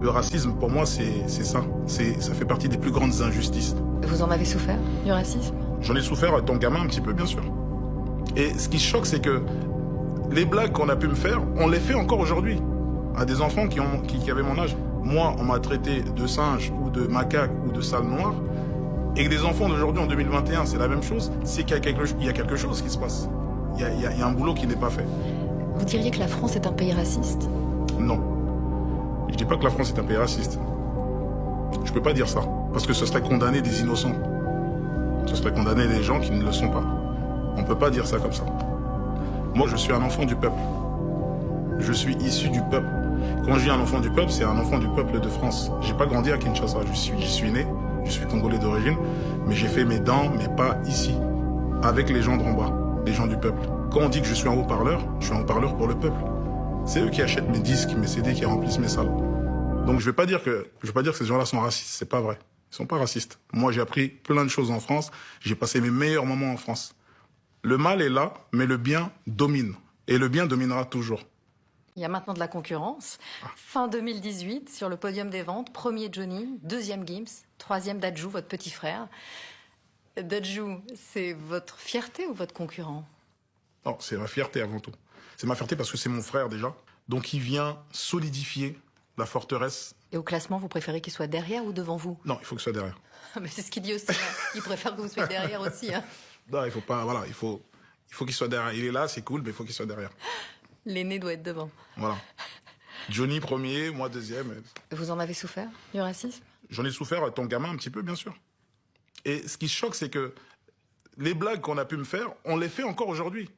Le racisme, pour moi, c'est ça. Ça fait partie des plus grandes injustices. Vous en avez souffert, du racisme? J'en ai souffert étant gamin un petit peu, bien sûr. Et ce qui choque, c'est que les blagues qu'on a pu me faire, on les fait encore aujourd'hui. À des enfants qui avaient mon âge. Moi, on m'a traité de singe ou de macaque ou de sale noir. Et que des enfants d'aujourd'hui, en 2021, c'est la même chose. C'est qu'il y a quelque chose qui se passe. Il y a un boulot qui n'est pas fait. Vous diriez que la France est un pays raciste? Non. Je dis pas que la France est un pays raciste. Je peux pas dire ça. Parce que ce serait condamner des innocents. Ce serait condamner des gens qui ne le sont pas. On peut pas dire ça comme ça. Moi, je suis un enfant du peuple. Je suis issu du peuple. Quand je dis un enfant du peuple, c'est un enfant du peuple de France. J'ai pas grandi à Kinshasa. J'y suis né. Je suis congolais d'origine. Mais j'ai fait mes dents, mes pas ici. Avec les gens d'en bas. Les gens du peuple. Quand on dit que je suis un haut-parleur, je suis un haut-parleur pour le peuple. C'est eux qui achètent mes disques, mes CD, qui remplissent mes salles. Donc je vais pas dire que ces gens-là sont racistes. C'est pas vrai. Ils sont pas racistes. Moi, j'ai appris plein de choses en France. J'ai passé mes meilleurs moments en France. Le mal est là, mais le bien domine. Et le bien dominera toujours. Il y a maintenant de la concurrence. Fin 2018, sur le podium des ventes, premier Johnny, deuxième Gims, troisième Dadju, votre petit frère. Dadju, c'est votre fierté ou votre concurrent? Non, c'est ma fierté avant tout. C'est ma fierté parce que c'est mon frère déjà. Donc il vient solidifier la forteresse. Et au classement, vous préférez qu'il soit derrière ou devant vous? Non, il faut qu'il soit derrière. Mais c'est ce qu'il dit aussi. Hein. Il préfère que vous soyez derrière aussi. Hein. Non, il faut pas. Voilà, il faut qu'il soit derrière. Il est là, c'est cool, mais il faut qu'il soit derrière. L'aîné doit être devant. Voilà. Johnny premier, moi deuxième. Vous en avez souffert, du racisme? J'en ai souffert étant gamin un petit peu, bien sûr. Et ce qui choque, c'est que les blagues qu'on a pu me faire, on les fait encore aujourd'hui.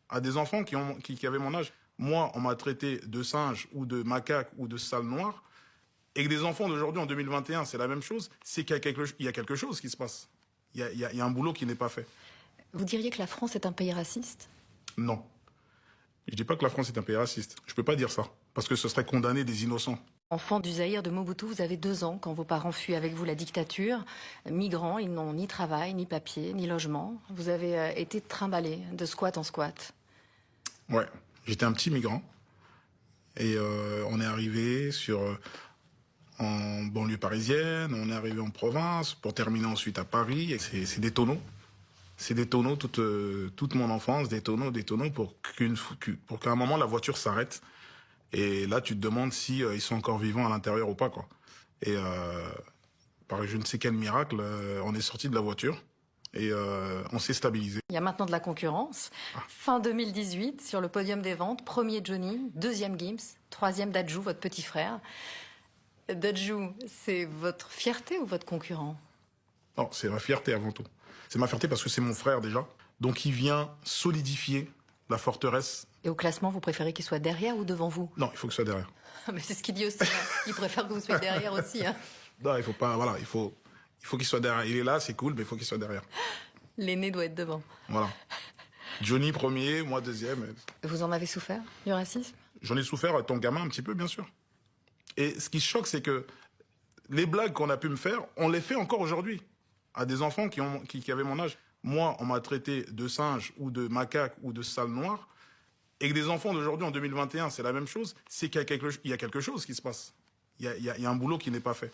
À des enfants qui avaient mon âge. Moi, on m'a traité de singe ou de macaque ou de sale noir. Et que des enfants d'aujourd'hui, en 2021, c'est la même chose. C'est qu'il y a quelque chose qui se passe. Il y a un boulot qui n'est pas fait. Vous diriez que la France est un pays raciste? Non. Je dis pas que la France est un pays raciste. Je peux pas dire ça. Parce que ce serait condamner des innocents. Enfant du Zaïre de Mobutu, vous avez 2 ans quand vos parents fuient avec vous la dictature. Migrants, ils n'ont ni travail, ni papier, ni logement. Vous avez été trimballé de squat en squat. Ouais, j'étais un petit migrant. Et on est arrivé en banlieue parisienne, on est arrivé en province, pour terminer ensuite à Paris. Et c'est des tonneaux. C'est des tonneaux toute mon enfance, des tonneaux pour qu'à un moment la voiture s'arrête. Et là, tu te demandes si ils sont encore vivants à l'intérieur ou pas, quoi. Et par je ne sais quel miracle, on est sorti de la voiture et on s'est stabilisé. Il y a maintenant de la concurrence. Fin 2018, sur le podium des ventes, premier Johnny, deuxième Gims, troisième Dadju, votre petit frère. Dadju, c'est votre fierté ou votre concurrent? Non, c'est ma fierté avant tout. C'est ma fierté parce que c'est mon frère déjà. Donc il vient solidifier la forteresse. Et au classement, vous préférez qu'il soit derrière ou devant vous? Non, il faut qu'il soit derrière. Mais c'est ce qu'il dit aussi. Hein. Il préfère que vous soyez derrière aussi. Hein. Non, il faut pas. Voilà, il faut qu'il soit derrière. Il est là, c'est cool, mais il faut qu'il soit derrière. L'aîné doit être devant. Voilà. Johnny premier, moi deuxième. Vous en avez souffert, du racisme? J'en ai souffert étant gamin un petit peu, bien sûr. Et ce qui choque, c'est que les blagues qu'on a pu me faire, on les fait encore aujourd'hui. À des enfants qui avaient mon âge. Moi, on m'a traité de singe ou de macaque ou de sale noir. Et que des enfants d'aujourd'hui, en 2021, c'est la même chose. C'est qu'il y a quelque chose qui se passe. Il y a un boulot qui n'est pas fait.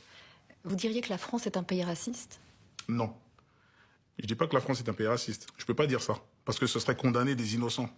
Vous diriez que la France est un pays raciste? Non. Je dis pas que la France est un pays raciste. Je peux pas dire ça. Parce que ce serait condamner des innocents.